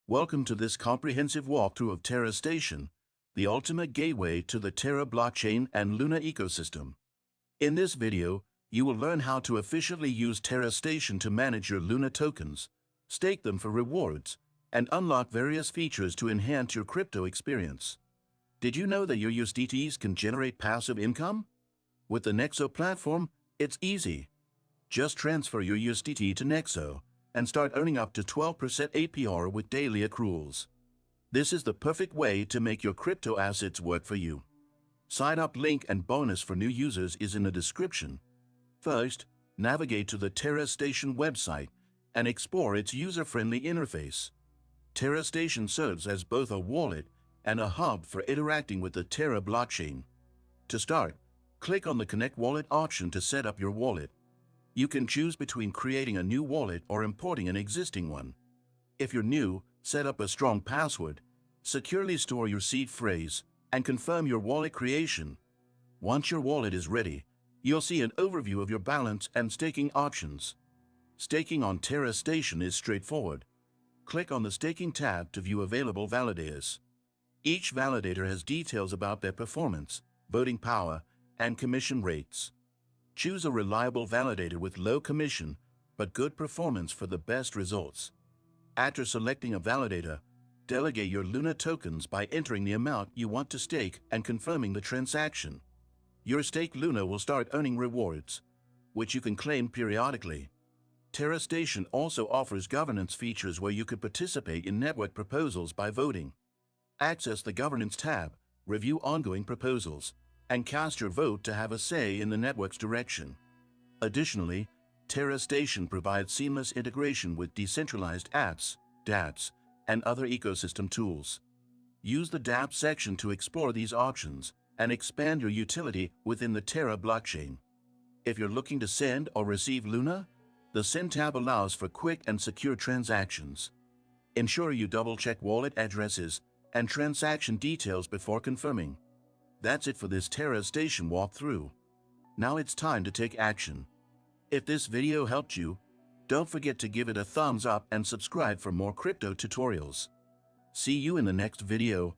Welcome to this comprehensive walkthrough of Terra Station, the ultimate gateway to the Terra blockchain and Luna ecosystem. In this video, you will learn how to efficiently use Terra Station to manage your Luna tokens, stake them for rewards, and unlock various features to enhance your crypto experience. Did you know that your USDTs can generate passive income? With the Nexo platform, it's easy. Just transfer your USDT to Nexo and start earning up to 12% APR with daily accruals. This is the perfect way to make your crypto assets work for you. Sign up link and bonus for new users is in the description. First, navigate to the Terra Station website and explore its user-friendly interface. Terra Station serves as both a wallet and a hub for interacting with the Terra blockchain. To start, click on the Connect Wallet option to set up your wallet. You can choose between creating a new wallet or importing an existing one. If you're new, set up a strong password, securely store your seed phrase, and confirm your wallet creation. Once your wallet is ready, you'll see an overview of your balance and staking options. Staking on Terra Station is straightforward. Click on the Staking tab to view available validators. Each validator has details about their performance, voting power, and commission rates. Choose a reliable validator with low commission but good performance for the best results. After selecting a validator, delegate your Luna tokens by entering the amount you want to stake and confirming the transaction. Your staked Luna will start earning rewards, which you can claim periodically. Terra Station also offers governance features where you could participate in network proposals by voting. Access the Governance tab, review ongoing proposals, and cast your vote to have a say in the network's direction. Additionally, Terra Station provides seamless integration with decentralized apps, dApps, and other ecosystem tools. Use the dApp section to explore these options and expand your utility within the Terra blockchain. If you're looking to send or receive Luna, the Send tab allows for quick and secure transactions. Ensure you double-check wallet addresses and transaction details before confirming. That's it for this Terra Station walkthrough. Now it's time to take action. If this video helped you, don't forget to give it a thumbs up and subscribe for more crypto tutorials. See you in the next video.